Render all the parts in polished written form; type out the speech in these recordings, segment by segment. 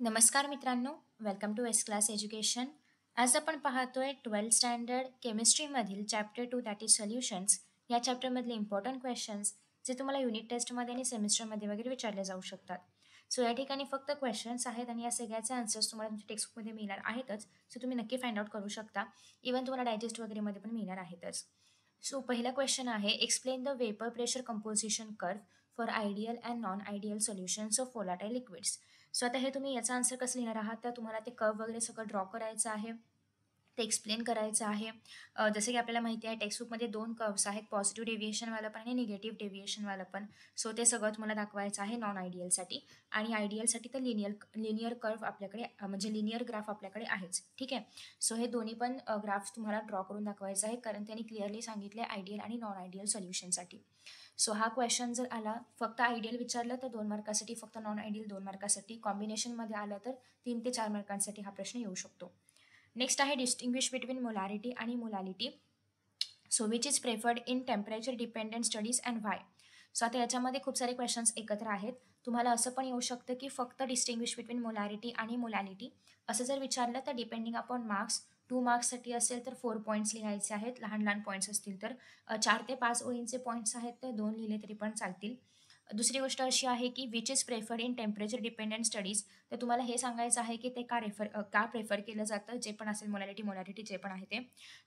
नमस्कार मित्रांनो, welcome to S class education. आज आपण पाहतोय 12th स्टँडर्ड केमिस्ट्रीमधील चॅप्टर 2 दॅट इज सोल्युशन्स या चॅप्टरमधले इम्पॉर्टंट क्वेश्चन्स जे तुम्हाला युनिट टेस्टमध्ये आणि सेमिस्टरमध्ये वगैरे विचारले जाऊ शकतात. सो या ठिकाणी फक्त क्वेश्चन्स आहेत आणि या सगळ्याचे आन्सर्स तुम्हाला तुमच्या टेक्स्टबुकमध्ये मिळणार आहेतच. सो तुम्ही नक्की फाइंड आउट करू शकता. इव्हन तुम्हाला डायजेस्ट वगैरेमध्ये पण मिळणार आहेतच. सो पहिला क्वेश्चन आहे, explain the vapour pressure composition curve for ideal and non ideal solutions of volatile liquids. So आता हे तुम्ही याचा आन्सर कसं लिहिणार आहात, तर तुम्हाला ते कर्व वगैरे सगळं ड्रॉ करायचं आहे, ते एक्सप्लेन करायचं आहे. जसं की आपल्याला माहिती आहे टेक्स्टबुकमध्ये 2 कर्व्स आहेत, पॉझिटिव्ह डेव्हिएशनवालं पण आणि निगेटिव्ह डेव्हिएशनवालं पण. सो ते सगळं तुम्हाला दाखवायचं आहे नॉन आयडियलसाठी. आणि आयडियलसाठी तर लिनियर कर्व आपल्याकडे म्हणजे लिनियर ग्राफ आपल्याकडे आहेच. ठीक आहे. सो हे दोन्ही पण ग्राफ्स तुम्हाला ड्रॉ करून दाखवायचं आहे, कारण त्यांनी क्लिअरली सांगितले आयडियल आणि नॉन आयडियल सोल्युशनसाठी. सो हा क्वेश्चन जर आला फक्त आयडियल विचारलं तर 2 मार्कासाठी, फक्त नॉन आयडियल 2 मार्कासाठी, कॉम्बिनेशनमध्ये आलं तर 3 ते 4 मार्कांसाठी हा प्रश्न येऊ शकतो. नेक्स्ट आहे, डिस्टिंग्विश बिटवीन मोलारिटी आणि molality. So which is preferred in temperature dependent studies and why. सो आता याच्यामध्ये खूप सारे क्वेश्चन्स एकत्र आहेत. तुम्हाला असं पण येऊ शकतं की फक्त डिस्टिंग्विश बिटवीन मोलारिटी आणि मोलॅलिटी असं जर विचारलं तर डिपेंडिंग अपॉन मार्क्स 2 मार्क्ससाठी असेल तर 4 पॉईंट्स लिहायचे आहेत, लहान लहान पॉईंट्स असतील तर 4 ते 5 ओळींचे पॉईंट्स आहेत तर 2 लिहिले तरी पण चालतील. दुसरी गोष्ट अशी आहे की which is preferred in temperature dependent studies. तर तुम्हाला हे सांगायचं आहे की ते का प्रेफर केलं जातं, जे पण असेल मोलॅलिटी जे पण आहे ते.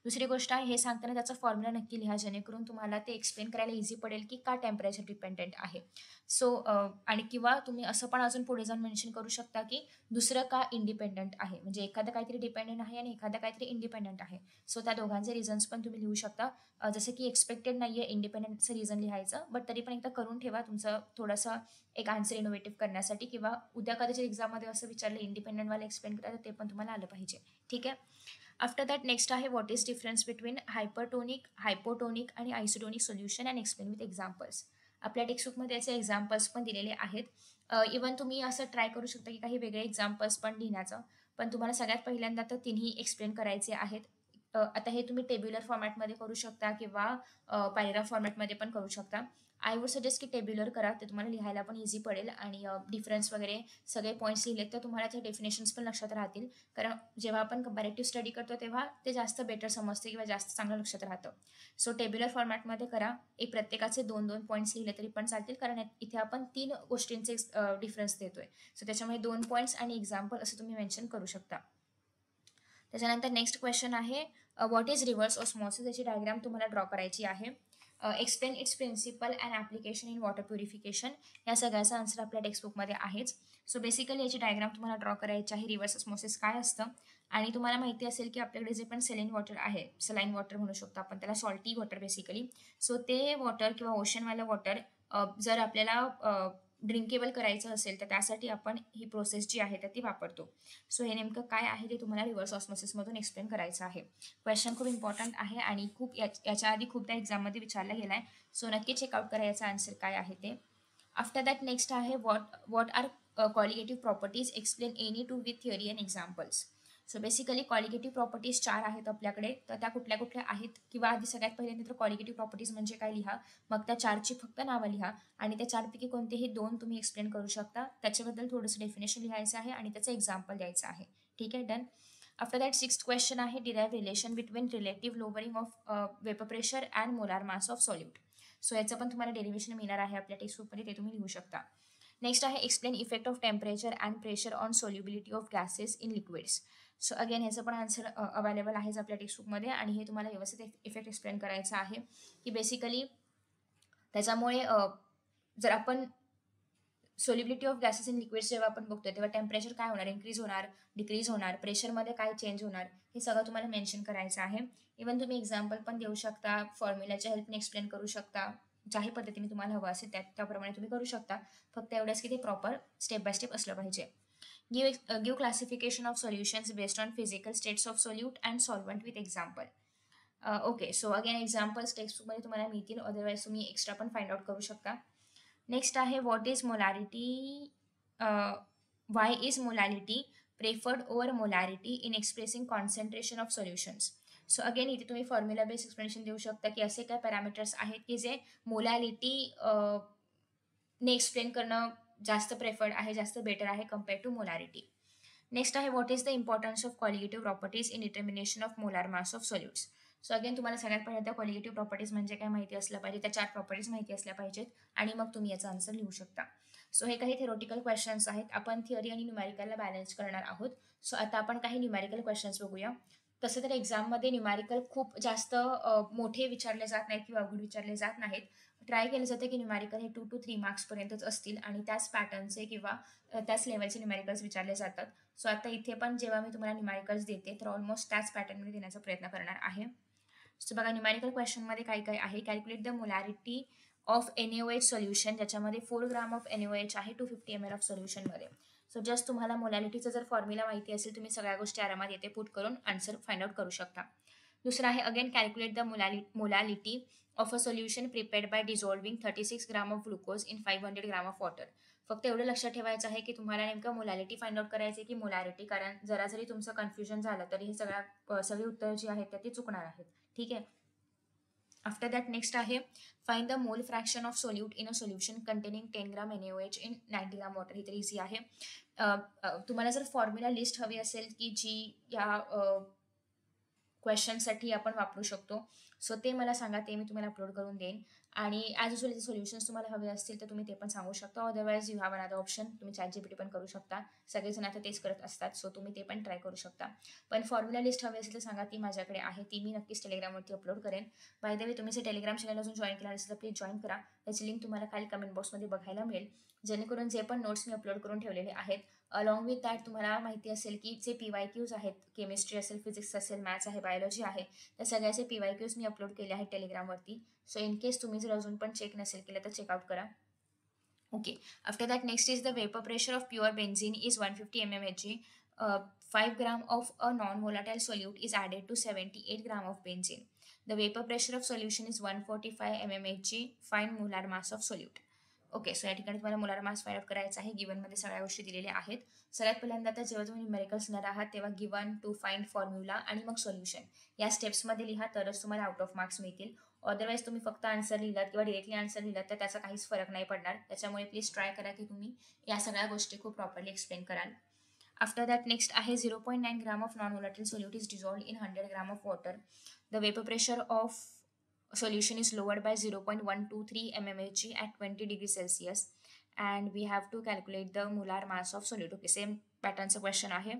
दुसरी गोष्ट आहे, हे सांगताना त्याचा फॉर्म्युला नक्की लिहा, जेणेकरून तुम्हाला ते एक्सप्लेन करायला इझी पडेल की का टेम्परेचर डिपेंडंट आहे. सो आणि किंवा तुम्ही असं पण अजून पुढे जाऊन मेन्शन करू शकता की दुसरं का इंडिपेंडंट आहे, म्हणजे एखादं काहीतरी डिपेंडंट आहे आणि एखादं काहीतरी इंडिपेंडंट आहे. सो त्या दोघांचे रिझन्स पण तुम्ही लिहू शकता. जसं की एक्सपेक्टेड नाही आहे इंडिपेंडंटचं रिझन लिहायचं, बट तरी पण एकदा करून ठेवा तुमचं थोडासा एक आन्सर इनोव्हेटिव्ह करण्यासाठी, किंवा उद्या कदाचित एक्झाममध्ये असं विचारलं इंडिपेंडंटवाला एक्सप्लेन करा तर ते पण तुम्हाला आलं पाहिजे. ठीक आहे. आफ्टर दॅट नेक्स्ट आहे, what is difference between hypotonic आणि isotonic solution and explain with examples. आपल्या टेक्स्टबुकमध्ये याचे एक्झाम्पल्स पण दिलेले आहेत. इवन तुम्ही असं ट्राय करू शकता की काही वेगळे एक्झाम्पल्स पण लिहिण्याचं, पण तुम्हाला सगळ्यात पहिल्यांदा तर तिन्ही एक्सप्लेन करायचे आहेत. आता हे तुम्ही टेब्युलर फॉर्मॅटमध्ये करू शकता किंवा पॅरेग्राफ फॉर्मॅटमध्ये पण करू शकता. आय वुड सजेस्ट की टेब्युलर करा, ते तुम्हाला लिहायला पण इझी पडेल आणि डिफरन्स वगैरे सगळे पॉईंट्स लिहिलेत तर तुम्हाला ते डेफिनेशन्स पण लक्षात राहतील. कारण जेव्हा आपण कंपॅरेटिव्ह स्टडी करतो तेव्हा ते जास्त बेटर समजते किंवा जास्त चांगलं लक्षात राहतं. सो टेब्युलर फॉर्मॅटमध्ये करा. एक प्रत्येकाचे 2-2 पॉईंट्स लिहिले तरी पण चालतील, कारण इथे आपण 3 गोष्टींचे डिफरन्स देतोय. सो त्याच्यामुळे 2 पॉईंट्स आणि एक्झाम्पल असं तुम्ही मेन्शन करू शकता. त्याच्यानंतर नेक्स्ट क्वेश्चन आहे, व्हॉट इज रिव्हर्स ऑस्मॉसिस. याची डायग्राम तुम्हाला ड्रॉ करायची आहे. Explain its principle and application in water purification. या सगळ्याचा आन्सर आपल्या टेक्स्टबुकमध्ये आहेच. सो बेसिकली याची डायग्राम तुम्हाला ड्रॉ करायची आहे. रिव्हर्स ऑस्मॉसिस काय असतं, आणि तुम्हाला माहिती असेल की आपल्याकडे जे पण सेलिन वॉटर आहे, सलाईन वॉटर म्हणू शकतो आपण त्याला, सॉल्टी वॉटर बेसिकली. सो ते वॉटर किंवा ओशनवालं वॉटर जर आपल्याला ड्रिंकेबल करायचं असेल तर त्यासाठी आपण ही प्रोसेस जी आहे तर ती वापरतो. सो हे नेमकं काय आहे ते तुम्हाला रिव्हर्स ऑस्मॉसिसमधून एक्सप्लेन करायचं आहे. क्वेश्चन खूप इम्पॉर्टंट आहे आणि खूप याच्या आधी खूपदा एक्झाममध्ये विचारला गेला आहे. सो नक्की चेकआउट करा याचा आन्सर काय आहे ते. आफ्टर दॅट नेक्स्ट आहे, what are qualitative properties, explain any two with theory and examples. So basically qualitative properties 4 आहेत आपल्याकडे, तर त्या कुठल्या कुठल्या आहेत, किंवा आधी सगळ्यात पहिल्यांदा तर क्वालिटेटिव्ह प्रॉपर्टीज म्हणजे काय लिहा, मग त्या 4ची फक्त नावं लिहा आणि त्या 4पैकी कोणतेही 2 तुम्ही एक्सप्लेन करू शकता. त्याच्याबद्दल थोडंसं डेफिनेशन लिहायचं आहे आणि त्याचं एक्झाम्पल द्यायचं आहे. ठीक आहे, done. After that 6th question आहे, derive relation between relative lowering of vapour pressure and molar mass of solute. So याचं पण तुम्हाला डेरिव्हेशन मिळणार आहे आपल्या टेक्स्टबुकमध्ये, ते तुम्ही लिहू शकता. नेक्स्ट आहे, explain effect of temperature and pressure on solubility of gases in liquids. So again ह्याचं पण आन्सर अवेलेबल आहेच आपल्या टेक्स्टबुकमध्ये, आणि हे तुम्हाला व्यवस्थित इफेक्ट एक्सप्लेन करायचं आहे की बेसिकली त्याच्यामुळे जर आपण solubility of gases in liquids जेव्हा आपण बघतोय तेव्हा टेम्परेचर काय होणार, इन्क्रीज होणार, डिक्रीज होणार, प्रेशरमध्ये काय चेंज होणार, हे सगळं तुम्हाला मेन्शन करायचं आहे. इव्हन तुम्ही एक्झाम्पल पण देऊ शकता, फॉर्म्युलाच्या हेल्पने एक्सप्लेन करू शकता, ज्याही पद्धतीने तुम्हाला हवं असेल त्याप्रमाणे तुम्ही करू शकता. फक्त एवढंच की ते प्रॉपर स्टेप बाय स्टेप असलं पाहिजे. Give classification of solutions based on physical states of solute and solvent with example. Okay, so again examples टेक्स्टबुकमध्ये तुम्हाला मिळतील, अदरवाईज तुम्ही एक्स्ट्रा पण फाइंड आउट करू शकता. नेक्स्ट आहे, what is molarity, why is molality preferred over molarity in expressing concentration of solutions. So again इथे तुम्ही फॉर्म्युला बेस्ड एक्सप्लेनेशन देऊ शकता की असे काय पॅरामीटर्स आहेत की जे मोलॅलिटी ने एक्सप्लेन करणं जास्त प्रेफर्ड आहे, जास्त बेटर आहे कम्पेअर टू मोलॅरिटी. नेक्स्ट आहे what is the importance of colligative properties in determination of molar mass of solutes. So again तुम्हाला सगळ्यात पहिल्यांदा कॉलिगेटिव्ह प्रॉपर्टीज म्हणजे काय माहिती असलं पाहिजे, त्या 4 प्रॉपर्टीज माहिती असल्या पाहिजेत आणि मग तुम्ही याचा आन्सर लिहू शकता. सो हे काही थेरोटिकल क्वेश्चन्स आहेत. आपण थिअरी आणि न्यूमॅरिकलला बॅलन्स करणार आहोत. सो आता आपण काही न्यूमॅरिकल क्वेश्चन्स बघूया. तसं तर एक्झाममध्ये न्यूमॅरिकल खूप जास्त मोठे विचारले जात नाहीत किंवा अवघड विचारले जात नाहीत. ट्राय केलं जातं की न्यूमॅरिकल हे 2 to 3 मार्क्सपर्यंतच असतील आणि त्याच पॅटर्नचे किंवा त्याच लेवलचे न्यूमॅरिकल्स विचारले जातात. सो आता इथे पण जेव्हा मी तुम्हाला न्यूमॅरिकल्स देते तर ऑलमोस्ट त्याच पॅटर्नमध्ये देण्याचा प्रयत्न करणार आहे. सो बघा न्यूमॅरिकल क्वेश्चनमध्ये काय काय आहे. Calculate the molarity of NaOH solution, ज्याच्यामध्ये 4 ग्राम ऑफ NaOH आहे 250 ml ऑफ सोल्युशनमध्ये. सो जस्ट तुम्हाला मोलॅरिटीचा जर फॉर्म्युला माहिती असेल तुम्ही सगळ्या गोष्टी आरामात येथे पुट करून आन्सर फाइंड आउट करू शकता. दुसरा आहे again calculate the molality of a solution prepared by dissolving 36 gram of glucose in 500 gram of water. फक्त एवढं लक्षात ठेवायचं आहे की तुम्हाला नेमकं मोलॅलिटी फाइंड आउट करायची की मोलॅरिटी, कारण जरा जरी तुमचं कन्फ्युजन झालं तरी हे सगळी उत्तरं जी आहेत ती चुकणार आहेत. ठीक आहे. आफ्टर दॅट नेक्स्ट आहे find the mole fraction of solute in a solution containing 10 gram NaOH in 90 gram water. ही तर इझी आहे. तुम्हाला जर फॉर्म्युला लिस्ट हवी असेल की जी या क्वेश्चनसाठी आपण वापरू शकतो, सो ते मला सांगा, ते मी तुम्हाला अपलोड करून देईन. आणि ॲज युजल सोल्युशन्स तुम्हाला हवे असतील तर तुम्ही ते पण सांगू शकता. Otherwise you have another option, तुम्ही ChatGPT पण करू शकता. सगळेजण आता तेच करत असतात, सो तुम्ही ते पण ट्राय करू शकता. पण फॉर्म्युला लिस्ट हवी असेल तर सांगा, ती माझ्याकडे आहे. ती मी नक्कीच टेलिग्रामवरती अपलोड करेन. बाय द वे तुम्ही जे टेलिग्राम चॅनल अजून जॉईन केला असेल तर प्लीज जॉईन करा. त्याची लिंक तुम्हाला खाली कमेंट बॉक्समध्ये बघायला मिळेल. जेणेकरून जे पण नोट्स मी अपलोड करून ठेवलेले आहेत, अलॉंग विथ दॅट तुम्हाला माहिती असेल की जे PYQs आहेत, केमिस्ट्री असेल, फिजिक्स असेल, मॅथ्स आहे, बायोलॉजी आहे, त्या सगळ्याचे PYQs मी अपलोड केले आहेत टेलिग्रामवरती. सो इन केस तुम्ही जर अजून पण चेक नसेल केलं तर चेकआउट करा. Okay. After that next is the vapour pressure of pure benzene is 150 mmHg. 5 gram of a non-volatile solute is added to 78 gram of benzene. The vapor pressure of solution is 145 mmHg. Find molar mass of solute. Okay. So या ठिकाणी तुम्हाला molar mass find out करायचा आहे. गिवनमध्ये सगळ्या गोष्टी दिलेल्या आहेत. सगळ्यात पहिल्यांदा तर जेव्हा तुम्ही न्यूमेरिकल्स लिहिणार आहात तेव्हा गिवन, टू फाइंड, फॉर्म्युला आणि मग सोल्युशन या स्टेप्समध्ये लिहा, तरच तुम्हाला आउट ऑफ मार्क्स मिळतील. अदरवाईज तुम्ही फक्त आन्सर लिहिलात किंवा डिरेक्टली आन्सर लिहिलात तर त्याचा काहीच फरक नाही पडणार. त्याच्यामुळे प्लीज ट्राय करा की तुम्ही या सगळ्या गोष्टी खूप प्रॉपरली एक्सप्लेन कराल. आफ्टर दॅट नेक्स्ट आहे 0.9 gram of non volatile solute is dissolved in 100 gram of water. The vapor pressure of solution is lowered by 0.123 mmHg at 20 degrees Celsius and we have to calculate the molar mass of solute. Okay, same पॅटर्नचं question आहे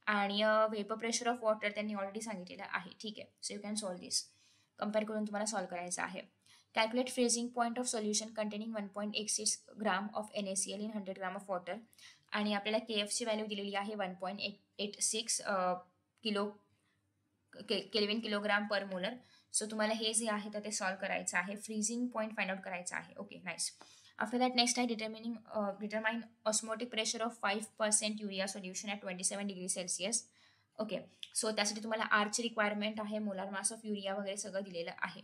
आणि vapour pressure of water त्यांनी already सांगितलेलं आहे. ठीक आहे. So you can solve this. Compare करून तुम्हाला सॉल्व करायचं आहे. Calculate freezing point of solution containing 1.86 gram of NaCl in 100 gram of water. आणि आपल्याला KFची व्हॅल्यू दिलेली आहे 1.86 kelvin kilogram per molar. So तुम्हाला हे जे आहे तर ते सॉल्व करायचं आहे. फ्रीजिंग पॉईंट फाइंड आउट करायचा आहे. Okay, nice. After that next आहे determine osmotic pressure of 5% urea solution at 27 degree Celsius. Okay. So त्यासाठी तुम्हाला आरची रिक्वायरमेंट आहे, मोलार मास ऑफ युरिया वगैरे सगळं दिलेलं आहे.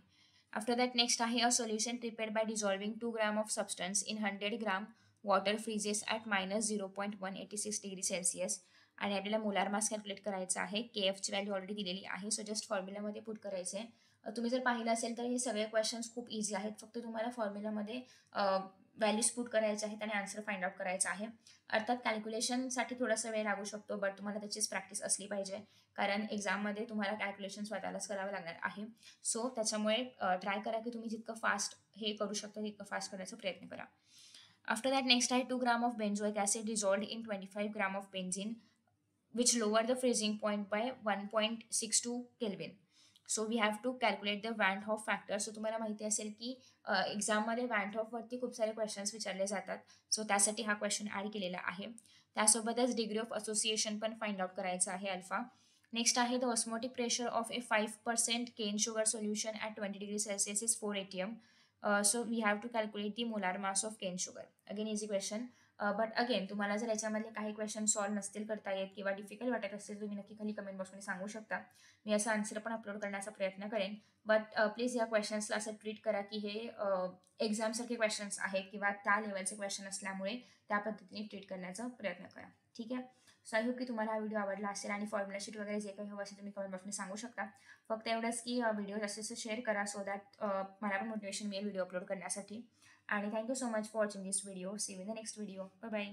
आफ्टर दॅट नेक्स्ट आहे a solution prepared by dissolving 2 gram of substance in 100 gram water freezes at -0.186 degree Celsius. आणि आपल्याला मोलार मास कॅल्क्युलेट करायचा आहे. KFची व्हॅल्यू ऑलरेडी दिलेली आहे. सो जस्ट फॉर्म्युलामध्ये पुट करायचे आहे. तुम्ही जर पाहिलं असेल तर हे सगळे क्वेश्चन्स खूप इझी आहेत. फक्त तुम्हाला फॉर्म्युलामध्ये व्हॅल्यूज पुट करायचे आहेत आणि आन्सर फाइंड आउट करायचा आहे. अर्थात कॅल्क्युलेशनसाठी थोडासा वेळ लागू शकतो, बट तुम्हाला त्याचीच प्रॅक्टिस असली पाहिजे, कारण एक्झाममध्ये तुम्हाला कॅल्क्युलेशन स्वतःलाच करावं लागणार आहे. सो त्याच्यामुळे ट्राय करा की तुम्ही जितकं फास्ट हे करू शकता तितकं फास्ट करण्याचा प्रयत्न करा. After that next आहे 2 gram of benzoic acid dissolved in 25 gram of benzene which lower the freezing point by 1.62 Kelvin. So we have to calculate the Van't Hoff factor. So तुम्हाला माहिती असेल की एक्झाममध्ये Van't Hoff वरती खूप सारे questions विचारले जातात. सो त्यासाठी हा क्वेश्चन ॲड केलेला आहे. त्यासोबतच डिग्री ऑफ असोसिएशन पण फाइंड आउट करायचं आहे अल्फा. नेक्स्ट आहे the osmotic pressure of A 5% cane sugar solution at 20 degree Celsius is 4 atm. So we have to calculate the molar mass of cane sugar. Again easy question. But again तुम्हाला जर याच्यामधले काही question solve नसतील करता येत किंवा difficult वाटत असेल तुम्ही नक्की खाली कमेंट बॉक्समध्ये सांगू शकता. मी याचा आन्सर पण अपलोड करण्याचा प्रयत्न करेन. बट प्लीज या क्वेश्चन्सला असं ट्रीट करा की हे एक्झामसारखे क्वेश्चन्स आहेत किंवा त्या लेवलचे क्वेश्चन असल्यामुळे त्या पद्धतीने ट्रीट करण्याचा प्रयत्न करा. ठीक आहे. सो आय होप की तुम्हाला हा व्हिडिओ आवडला असेल आणि फॉर्म्युला शीट वगैरे जे काही हवं असेल तुम्ही कमेंट बॉक्समध्ये सांगू शकता. फक्त एवढंच की व्हिडिओ जास्तीत शेअर करा सो दॅट मला पण मोटिवेशन मिळेल व्हिडिओ अपलोड करण्यासाठी. आणि thank you so much for watching this video. See you in the next video. Bye bye.